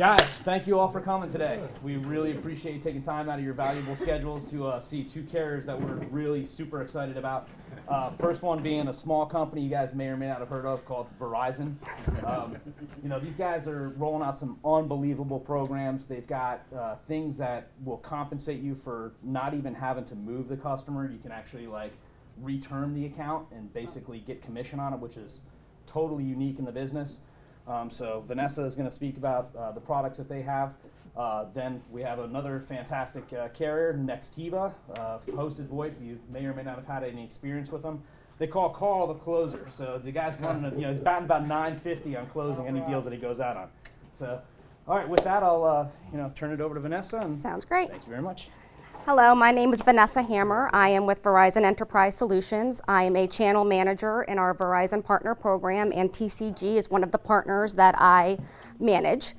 Guys, thank you all for coming today. We really appreciate you taking time out of your valuable schedules to see two carriers that we're really super excited about. First one being a small company you guys may or may not have heard of called Verizon. These guys are rolling out some unbelievable programs. They've got things that will compensate you for not even having to move the customer. You can actually return the account and basically get commission on it, which is totally unique in the business. So Vanessa is going to speak about the products that they have. Then we have another fantastic carrier, Nextiva, hosted VoIP. You may or may not have had any experience with them. They call Carl the closer. So the guy's running, he's batting about 950 on closing any deals that he goes out on. So, all right, with that, I'll turn it over to Vanessa. And sounds great. Thank you very much. Hello, my name is Vanessa Hammer. I am with Verizon Enterprise Solutions. I am a channel manager in our Verizon Partner Program, and TCG is one of the partners that I manage.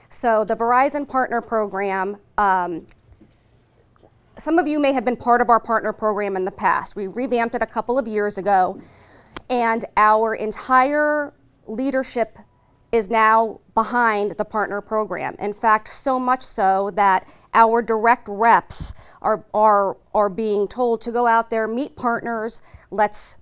So the Verizon Partner Program, some of you may have been part of our partner program in the past. We revamped it a couple of years ago, and our entire leadership is now behind the partner program. In fact, so much so that our direct reps are being told to go out there, meet partners, let's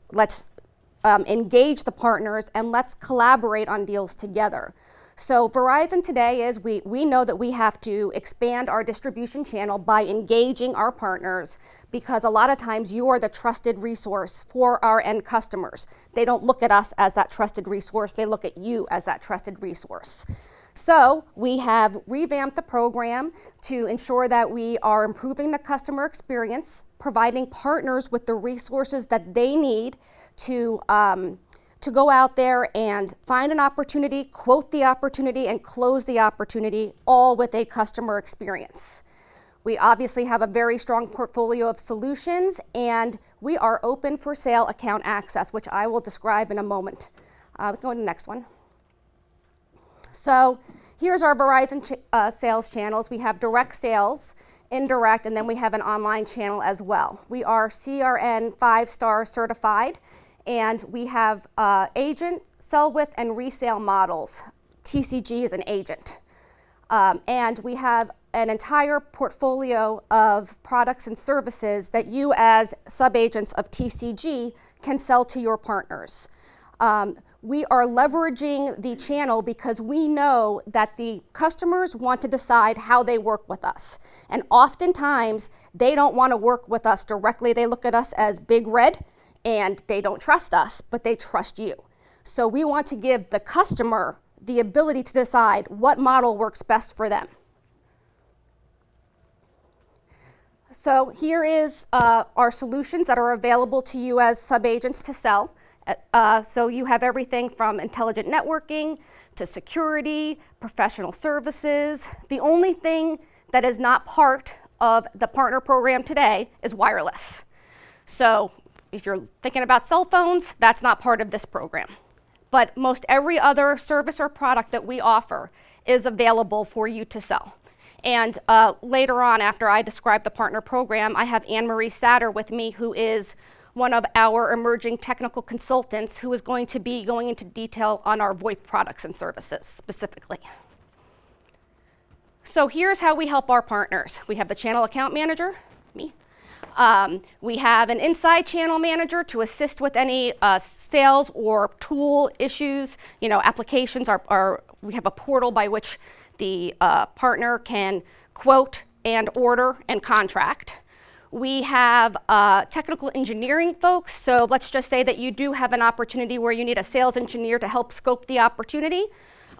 engage the partners, and let's collaborate on deals together. So Verizon today is, we know that we have to expand our distribution channel by engaging our partners, because a lot of times you are the trusted resource for our end customers. They don't look at us as that trusted resource, they look at you as that trusted resource. So we have revamped the program to ensure that we are improving the customer experience, providing partners with the resources that they need to go out there and find an opportunity, quote the opportunity, and close the opportunity, all with a customer experience. We obviously have a very strong portfolio of solutions, and we are open for sale account access, which I will describe in a moment. We can go to the next one. So here's our Verizon sales channels. We have direct sales, indirect, and then we have an online channel as well. We are CRN 5-star certified, and we have agent, sell with, and resale models. TCG is an agent. And we have an entire portfolio of products and services that you as sub-agents of TCG can sell to your partners. We are leveraging the channel because we know that the customers want to decide how they work with us. And oftentimes, they don't want to work with us directly. They look at us as big red, and they don't trust us, but they trust you. So we want to give the customer the ability to decide what model works best for them. So here is our solutions that are available to you as sub-agents to sell. So you have everything from intelligent networking to security, professional services. The only thing that is not part of the partner program today is wireless. So if you're thinking about cell phones, that's not part of this program. But most every other service or product that we offer is available for you to sell. And later on, after I describe the partner program, I have Anne-Marie Satter with me, who is one of our emerging technical consultants, who is going to be going into detail on our VoIP products and services specifically. So here's how we help our partners. We have the channel account manager, me. We have an inside channel manager to assist with any sales or tool issues. Applications we have a portal by which the partner can quote and order and contract. We have technical engineering folks. So let's just say that you do have an opportunity where you need a sales engineer to help scope the opportunity.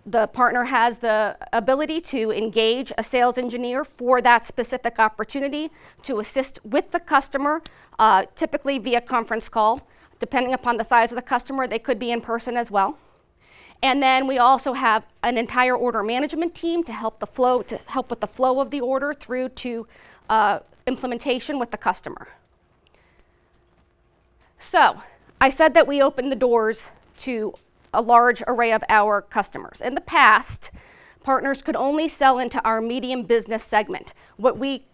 The partner has the ability to engage a sales engineer for that specific opportunity to assist with the customer, typically via conference call. Depending upon the size of the customer, they could be in person as well. And then we also have an entire order management team to help with the flow of the order through to implementation with the customer. So I said that we opened the doors to a large array of our customers. In the past, partners could only sell into our medium business segment, what we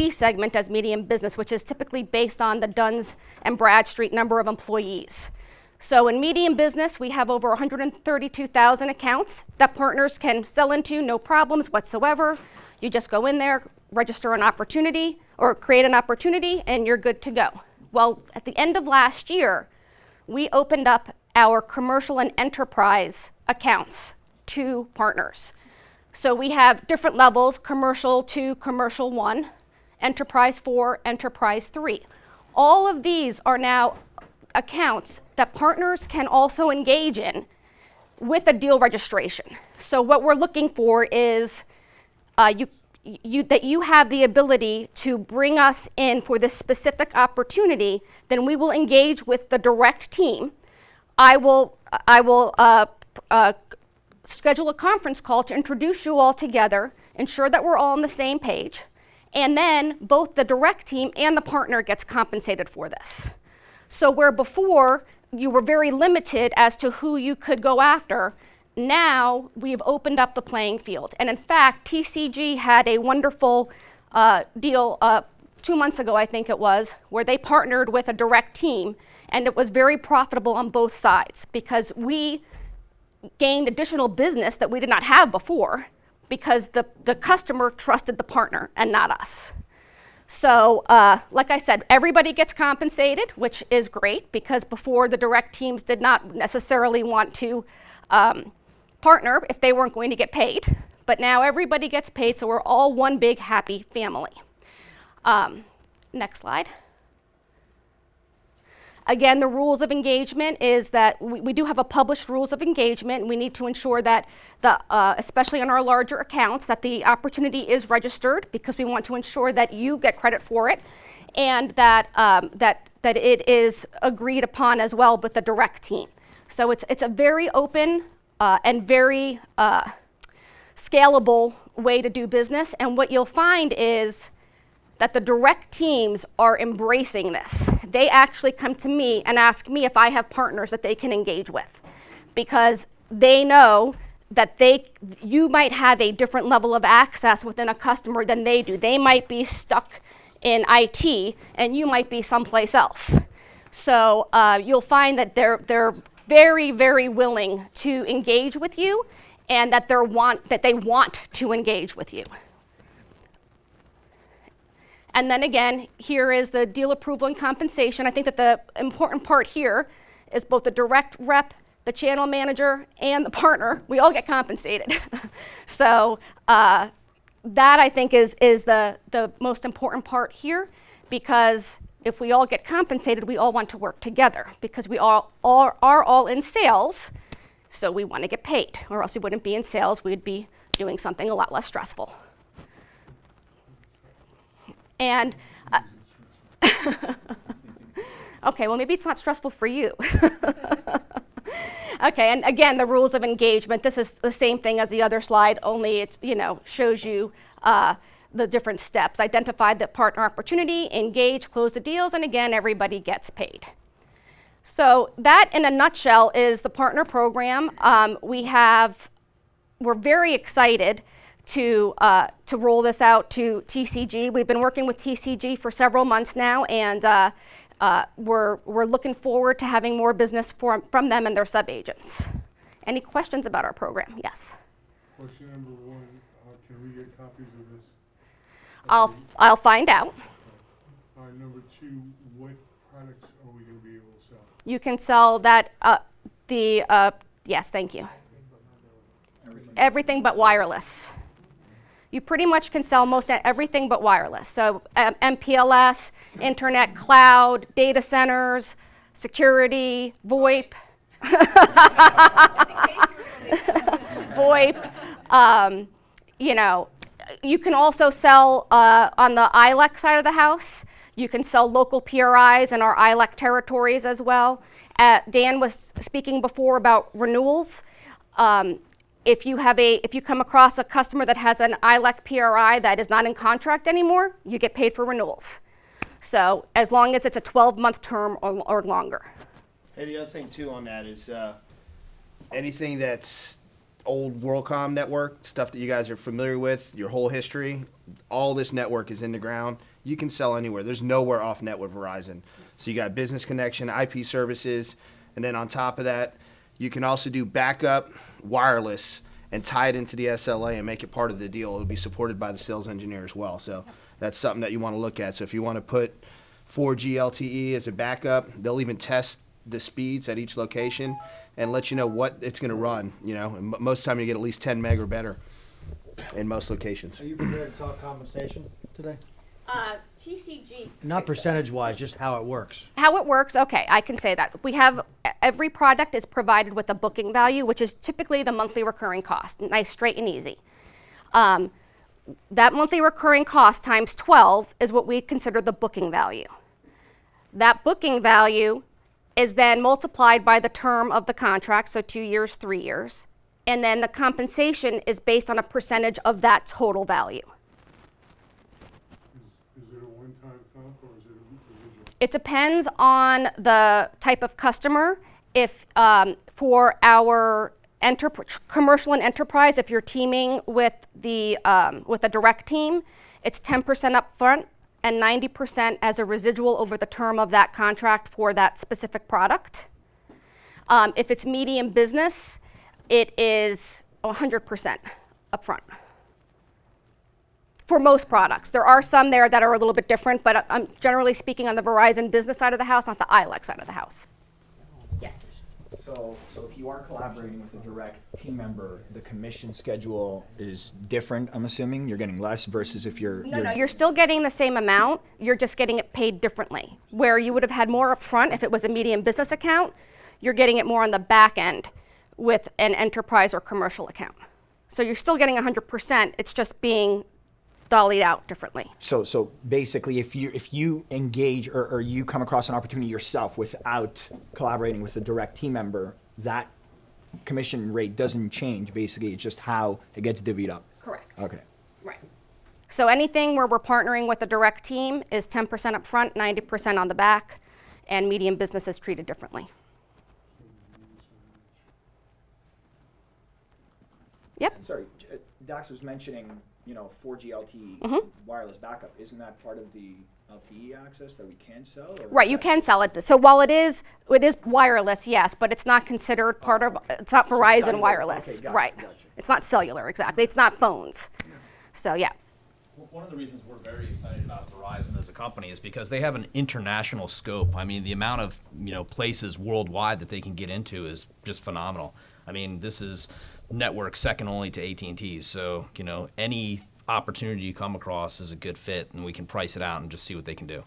segment as medium business, which is typically based on the Duns and Bradstreet number of employees. So in medium business, we have over 132,000 accounts that partners can sell into, no problems whatsoever. You just go in there, register an opportunity or create an opportunity, and you're good to go. Well, at the end of last year, we opened up our commercial and enterprise accounts to partners. So we have different levels, commercial 2, commercial 1, enterprise 4, enterprise 3. All of these are now accounts that partners can also engage in with a deal registration. So what we're looking for is that you have the ability to bring us in for this specific opportunity. Then we will engage with the direct team. I will schedule a conference call to introduce you all together, ensure that we're all on the same page, and then both the direct team and the partner gets compensated for this. So where before you were very limited as to who you could go after, now we've opened up the playing field. And in fact, TCG had a wonderful deal 2 months ago, I think it was, where they partnered with a direct team, and it was very profitable on both sides because we gained additional business that we did not have before because the customer trusted the partner and not us. So like I said, everybody gets compensated, which is great because before the direct teams did not necessarily want to partner if they weren't going to get paid. But now everybody gets paid, so we're all one big happy family. Next slide. Again, the rules of engagement is that we do have a published rules of engagement. We need to ensure that, especially on our larger accounts, that the opportunity is registered because we want to ensure that you get credit for it and that it is agreed upon as well with the direct team. So it's a very open and very scalable way to do business. And what you'll find is that the direct teams are embracing this. They actually come to me and ask me if I have partners that they can engage with because they know that you might have a different level of access within a customer than they do. They might be stuck in IT and you might be someplace else. So you'll find that they're very, very willing to engage with you and that they want to engage with you. And then again, here is the deal approval and compensation. I think that the important part here is both the direct rep, the channel manager, and the partner. We all get compensated. So that I think is the most important part here because if we all get compensated, we all want to work together because we are all in sales, so we want to get paid, or else we wouldn't be in sales. We'd be doing something a lot less stressful. And okay, well maybe it's not stressful for you. Okay, and again, the rules of engagement. This is the same thing as the other slide, only it shows you the different steps. Identify the partner opportunity, engage, close the deals, and again, everybody gets paid. So that, in a nutshell, is the partner program. We're very excited to roll this out to TCG. We've been working with TCG for several months now, and we're looking forward to having more business from them and their sub-agents. Any questions about our program? Yes. Question number 1, can we get copies of this? I'll find out. Number 2, what products are we going to be able to sell? You can sell that, yes, thank you. Everything but wireless. You pretty much can sell most everything but wireless. So MPLS, internet, cloud, data centers, security, VoIP. VoIP. You can also sell on the ILEC side of the house. You can sell local PRIs in our ILEC territories as well. Dan was speaking before about renewals. If you come across a customer that has an ILEC PRI that is not in contract anymore, you get paid for renewals. So as long as it's a 12-month term or longer. Hey, the other thing too on that is anything that's old WorldCom network, stuff that you guys are familiar with, your whole history, all this network is in the ground. You can sell anywhere. There's nowhere off net with Verizon. So you got business connection, IP services, And then on top of that, you can also do backup wireless and tie it into the SLA and make it part of the deal. It'll be supported by the sales engineer as well. So that's something that you want to look at. So if you want to put 4G LTE as a backup, they'll even test the speeds at each location and let you know what it's going to run. And most of the time you get at least 10 meg or better in most locations. Are you prepared to talk compensation today? TCG. Not percentage-wise, just how it works. How it works, okay, I can say that. We have, every product is provided with a booking value, which is typically the monthly recurring cost, nice, straight and easy. That monthly recurring cost times 12 is what we consider the booking value. That booking value is then multiplied by the term of the contract, so 2 years, 3 years, and then the compensation is based on a percentage of that total value. Is it a one-time comp or is it a residual? It depends on the type of customer. If for our commercial and enterprise, if you're teaming with a direct team, it's 10% up front and 90% as a residual over the term of that contract for that specific product. If it's medium business, it is 100% upfront. For most products. There are some there that are a little bit different, but I'm generally speaking on the Verizon business side of the house, not the ILEC side of the house. Yes. So if you are collaborating with a direct team member, the commission schedule is different, I'm assuming? You're getting less versus if you're... No, you're still getting the same amount, you're just getting it paid differently. Where you would have had more upfront if it was a medium business account, you're getting it more on the back end with an enterprise or commercial account. So you're still getting 100%, it's just being dollied out differently. So basically, if you engage or you come across an opportunity yourself without collaborating with a direct team member, that commission rate doesn't change. Basically, it's just how it gets divvied up. Correct. Okay. Right. So anything where we're partnering with a direct team is 10% up front, 90% on the back, and medium business is treated differently. Yep. Sorry, Dax was mentioning, 4G LTE wireless backup. Isn't that part of the LTE access that we can sell? Or Right, you can sell it. So while it is wireless, yes, but it's not considered part of, it's not Verizon cellular. wireless. Okay, gotcha, Right. gotcha. It's not cellular, exactly. It's not phones. So, yeah. One of the reasons we're very excited about Verizon as a company is because they have an international scope. I mean, the amount of places worldwide that they can get into is just phenomenal. I mean, this is network second only to AT&T. So, any opportunity you come across is a good fit, and we can price it out and just see what they can do.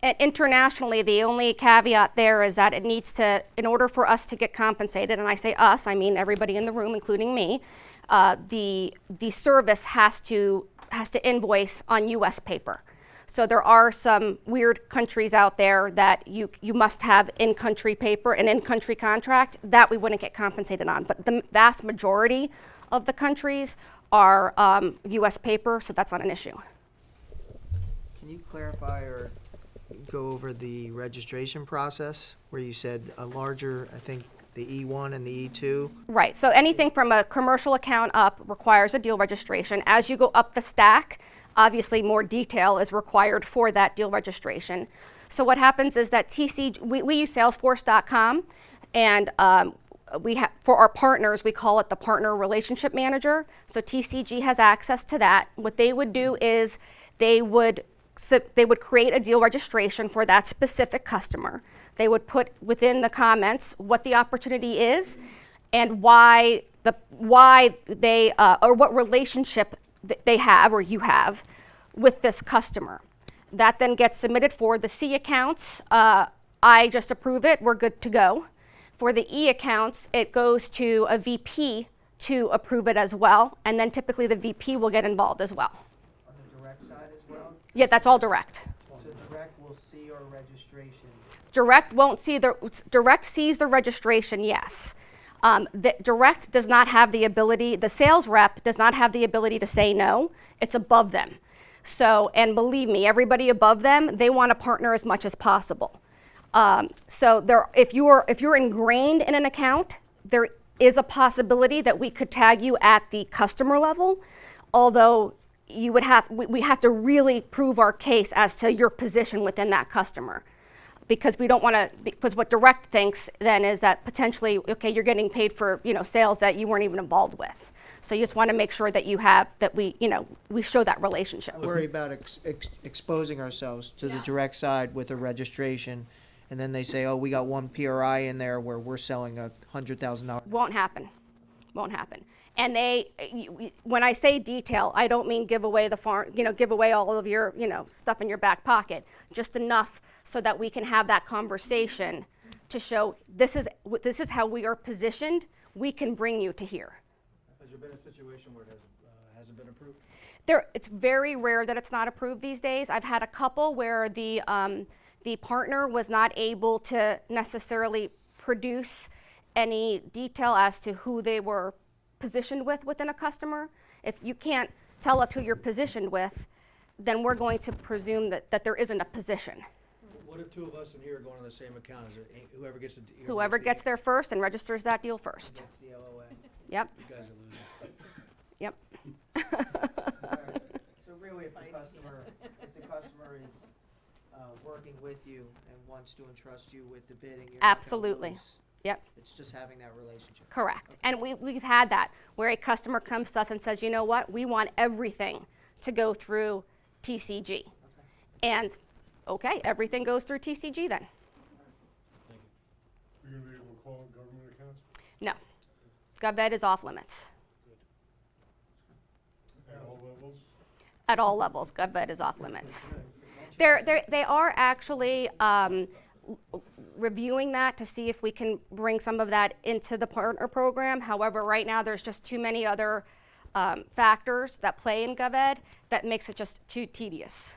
And internationally, the only caveat there is that it needs to, in order for us to get compensated, and I say us, I mean everybody in the room, including me, the service has to invoice on U.S. paper. So there are some weird countries out there that you must have in-country paper, an in-country contract, that we wouldn't get compensated on. But the vast majority of the countries are U.S. paper, so that's not an issue. Can you clarify or go over the registration process where you said a larger, I think the E1 and the E2? Right, so anything from a commercial account up requires a deal registration. As you go up the stack, obviously more detail is required for that deal registration. So what happens is that we use Salesforce.com, and for our partners, we call it the Partner Relationship Manager. So TCG has access to that. What they would do is they would create a deal registration for that specific customer. They would put within the comments what the opportunity is and why they or what relationship they have or you have with this customer. That then gets submitted for the C accounts. I just approve it, we're good to go. For the E accounts, it goes to a VP to approve it as well, and then typically the VP will get involved as well. On the direct side as well? Yeah, that's all direct. So direct will see our registration. Direct sees the registration, yes. The direct does not have the ability, the sales rep does not have the ability to say no. It's above them. So, and believe me, everybody above them, they want to partner as much as possible. If you're ingrained in an account, there is a possibility that we could tag you at the customer level, although we have to really prove our case as to your position within that customer. because we don't want to, because what direct thinks then is that potentially, okay, you're getting paid for, sales that you weren't even involved with. So you just want to make sure that we show that relationship. Worry about exposing ourselves to the direct side with a registration, and then they say, oh, we got one PRI in there where we're selling $100,000. Won't happen. Won't happen. And when I say detail, I don't mean give away the farm, give away all of your, stuff in your back pocket. Just enough so that we can have that conversation to show this is how we are positioned. We can bring you to here. Has there been a situation where it hasn't been approved? It's very rare that it's not approved these days. I've had a couple where the partner was not able to necessarily produce any detail as to who they were positioned with within a customer. If you can't tell us who you're positioned with, then we're going to presume that there isn't a position. What if two of us in here are going on the same account? Is it whoever gets the Whoever gets there first and registers that deal first. That's the LOA. Yep, You guys are losing. yep. Alright, so really, if the customer is working with you and wants to entrust you with the bidding, you're not gonna Absolutely. lose. Yep, It's just having that relationship. correct. And we've had that where a customer comes to us and says, you know what, we want everything to go through TCG. And, okay, everything goes through TCG then. We're gonna be able to call it government accounts No, GovEd is off limits. at all levels? At all levels, GovEd is off limits. They are actually reviewing that to see if we can bring some of that into the partner program. However, right now, there's just too many other factors that play in GovEd that makes it just too tedious.